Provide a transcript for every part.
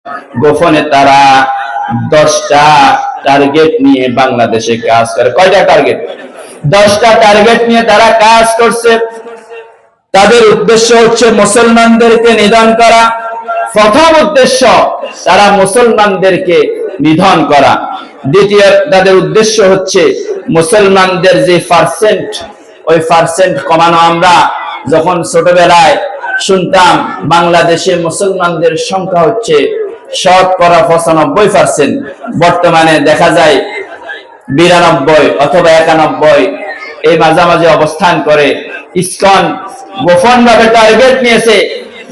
গোপনে তারা 10টা টার্গেট নিয়ে বাংলাদেশে কাজ করে। কয়টা টার্গেট? 10টা টার্গেট নিয়ে তারা কাজ করছে। তাদের উদ্দেশ্য হচ্ছে মুসলমানদেরকে নিধন করা। প্রথম উদ্দেশ্য তারা মুসলমানদেরকে নিধন করা। দ্বিতীয় তাদের উদ্দেশ্য হচ্ছে মুসলমানদের যে পার্সেন্ট, ওই পার্সেন্ট কমানো। আমরা যখন ছোটবেলায় শুনতাম বাংলাদেশে মুসলমানদের সংখ্যা হচ্ছে 95%, বর্তমানে দেখা যায় 92 অথবা 91 এই মাঝামাঝি অবস্থান করে। ইসকন গোপন ভাবে টার্গেট নিয়েছে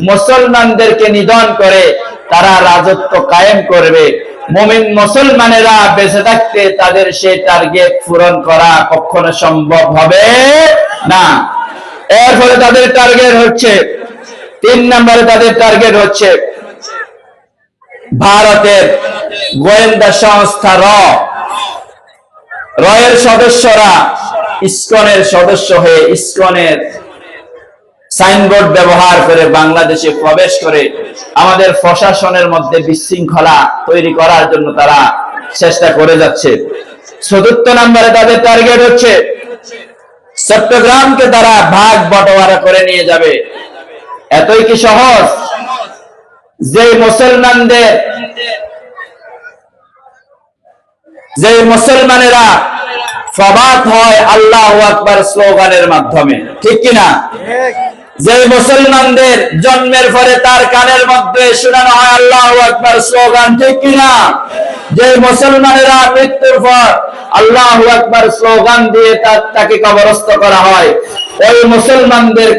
মুসলমানদেরকে নিধন করে তারা রাজত্ব কায়েম করবে। মুমিন মুসলমানেরা বেঁচে থাকতে তাদের সেই টার্গেট পূরণ করা কখনো সম্ভব হবে না। এর ফলে তাদের টার্গেট হচ্ছে 3 নম্বরে তাদের টার্গেট হচ্ছে ভারতের গোয়েন্দা সংস্থা রয়ের সদস্যরা ইসকনের সদস্য হয়ে ইসকনের সাইনবোর্ড ব্যবহার করে বাংলাদেশে প্রবেশ করে আমাদের প্রশাসনের মধ্যে বিশৃঙ্খলা তৈরি করার জন্য তারা চেষ্টা করে যাচ্ছে। 4 নম্বরে তাদের টার্গেট হচ্ছে চট্টগ্রামকে তারা ভাগ বটোয়ারা করে নিয়ে যাবে। এতই কি সহজ? যে মুসলমানেরা প্রবাদ হয় আল্লাহু আকবার স্লোগানের মাধ্যমে, ঠিক কিনা? যে মুসলমানদের জন্মের পরে তার কানের মধ্যে শোনানো হয় আল্লাহু আকবার স্লোগান, ঠিক কিনা? যে মুসলমানেরা মৃত্যুর পর আল্লাহু আকবার স্লোগান দিয়ে তাকে কবরস্থ করা হয়, ওই মুসলমানদের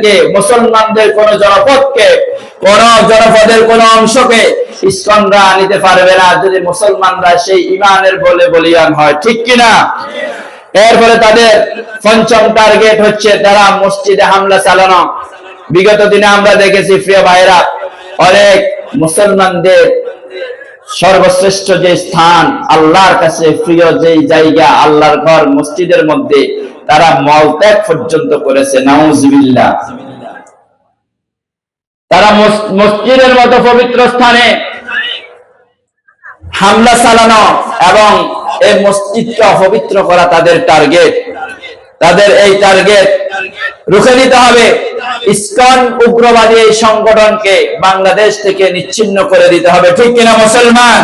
কোন জনপদকে, কোন জনপদের কোন অংশকে ইসকনরা নিতে পারবে না যদি মুসলমানরা সেই ইমানের বলে বলিয়ান হয়, ঠিক কিনা? এরপরে তাদের 5ম টার্গেট হচ্ছে তারা মসজিদে হামলা চালানো। বিগত দিনে আমরা দেখেছি প্রিয় ভাইরা, অনেক মুসলমানদের সর্বশ্রেষ্ঠ যে স্থান, আল্লাহর কাছে প্রিয় যে জায়গা, আল্লাহর ঘর মসজিদের মধ্যে তারা মলত্যাগ পর্যন্ত করেছে। নাউজুবিল্লাহ। তারা মসজিদের মতো পবিত্র স্থানে হামলা চালানো এবং এই মসজিদকে অপবিত্র করা তাদের টার্গেট। তাদের এই টার্গেট রুখে নিতে হবে। ইসকন উগ্রবাদী এই সংগঠনকে বাংলাদেশ থেকে নিচ্ছিন্ন করে দিতে হবে, ঠিক কিনা মুসলমান?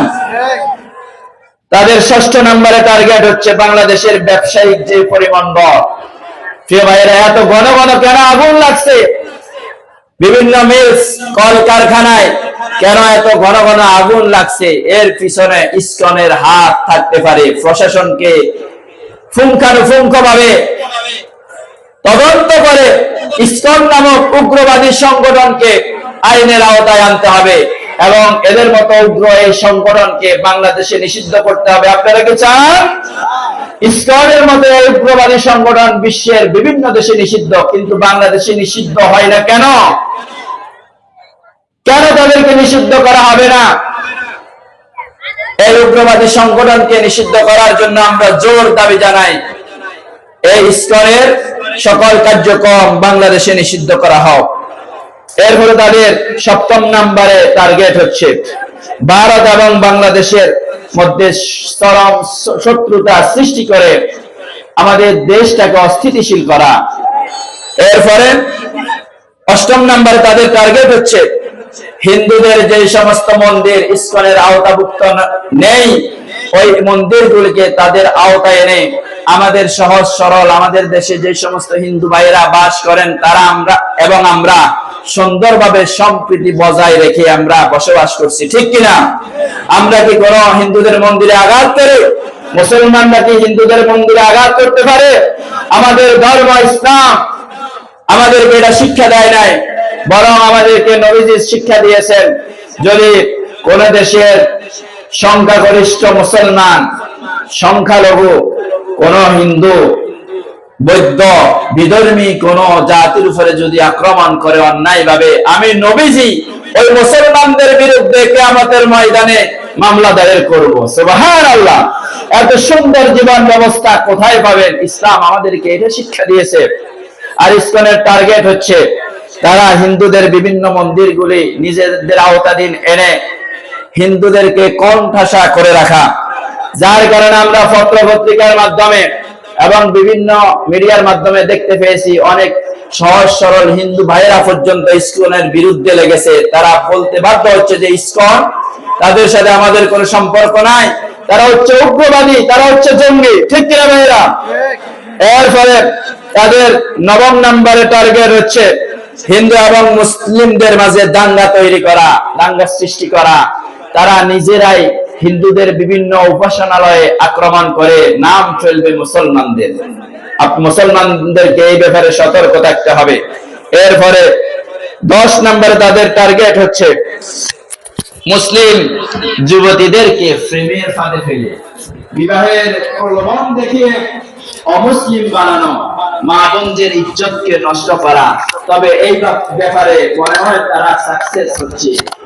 তাদের 6 নম্বরে টার্গেট হচ্ছে বাংলাদেশের ব্যবসায়িক যে পরিমণ্ডল। প্রিয় ভাইয়েরা, এত ঘন ঘন কেন আগুন লাগছে বিভিন্ন মিলস কলকারখানায়? কেন এত ঘন ঘন আগুন লাগছে? এর পিছনে ইসকনের হাত থাকতে পারে। প্রশাসনকে পুঙ্খানুপুঙ্খভাবে তদন্ত করে ইসকন নামক উগ্রবাদী সংগঠনকে আইনের আওতায় আনতে হবে এবং এদের মতো উগ্র এই সংগঠনকে বাংলাদেশে নিষিদ্ধ করতে হবে। আপনারা কি চান? ইসকনের মতো এই উগ্রবাদী সংগঠন বিশ্বের বিভিন্ন দেশে নিষিদ্ধ, কিন্তু বাংলাদেশে নিষিদ্ধ হয় না কেন? কেন তাদেরকে নিষিদ্ধ করা হবে না? এই উগ্রবাদী সংগঠনকে নিষিদ্ধ করার জন্য আমরা জোর দাবি জানাই, এই ইসকনের সকল কার্যক্রম বাংলাদেশে নিষিদ্ধ করা হোক। এর ফলে তাদের 7ম নম্বরে টার্গেট হচ্ছে ভারত এবং বাংলাদেশের মধ্যে চরম শত্রুতা সৃষ্টি করে আমাদের দেশটাকে অস্থিতিশীল করা। এরপরে 8ম নম্বরে তাদের টার্গেট হচ্ছে হিন্দুদের যে সমস্ত মন্দির ইসকনের আওতাভুক্ত নেই, ওই মন্দিরগুলিকে তাদের আওতায় এনে আমাদের সহজ সরল আমাদের দেশে যে সমস্ত হিন্দু ভাইয়েরা বাস করেন তারা আমরা সুন্দরভাবে সম্প্রীতি বজায় রেখে আমরা বসবাস করছি, ঠিক কিনা? আমরা কি কোনো হিন্দুদের মন্দিরে আঘাত করি? মুসলমানরা কি হিন্দুদের মন্দিরে আঘাত করতে পারে? আমাদের ধর্ম ইসলাম আমাদেরকে এটা শিক্ষা দেয় নাই, বরং আমাদেরকে নবীজি শিক্ষা দিয়েছেন, যদি কোন দেশের সংখ্যাগরিষ্ঠ মুসলমান, সংখ্যালঘু কোন হিন্দু, বৌদ্ধ, বিধর্মী কোন জাতির উপরে যদি আক্রমণ করে অন্যায় ভাবে, আমি নবীজি ওই মুসলমানদের বিরুদ্ধে কিয়ামতের ময়দানে মামলা দায়ের করব। সুবহানাল্লাহ। এত সুন্দর জীবন ব্যবস্থা কোথায় পাবেন? ইসলাম আমাদেরকে এটা শিক্ষা দিয়েছে। আর ইসকনের টার্গেট হচ্ছে তারা হিন্দুদের বিভিন্ন মন্দিরগুলি নিজেদের আওতাধীন এনে হিন্দুদেরকে কোণঠাসা করে রাখা। যার কারণে আমরা পত্র পত্রিকার মাধ্যমে এবং বিভিন্ন মিডিয়ার মাধ্যমে দেখতে পেয়েছি অনেক সহজ সরল হিন্দু ভাইয়েরা পর্যন্ত ইসকনের বিরুদ্ধে লেগেছে। তারা বলতে বাধ্য হচ্ছে যে ইসকন তাদের সাথে আমাদের কোনো সম্পর্ক নাই, তারা হচ্ছে উগ্রবাদী, তারা হচ্ছে জঙ্গি। ঠিক কিনা ভাইয়েরা? এর ফলে তাদের 9 নম্বরে টার্গেট হচ্ছে হিন্দু এবং মুসলিমদের মাঝে দাঙ্গা তৈরি করা, দাঙ্গা সৃষ্টি করা। তারা নিজেরাই হিন্দুদের বিভিন্ন উপাসনালয়ে আক্রমণ করে নাম চলবে মুসলমানদের। মুসলমানদেরকে এই ব্যাপারে সতর্ক থাকতে হবে। এরপরে 10 নম্বরে তাদের টার্গেট হচ্ছে মুসলিম যুবতীদেরকে প্রেমের ফাঁদে ফেলে বিবাহের প্রলোভন দেখিয়ে অমুসলিম বানানো, মা বোনদের ইজ্জতকে নষ্ট করা। তবে এই ব্যাপারে মনে হয় তারা সাকসেস হচ্ছে।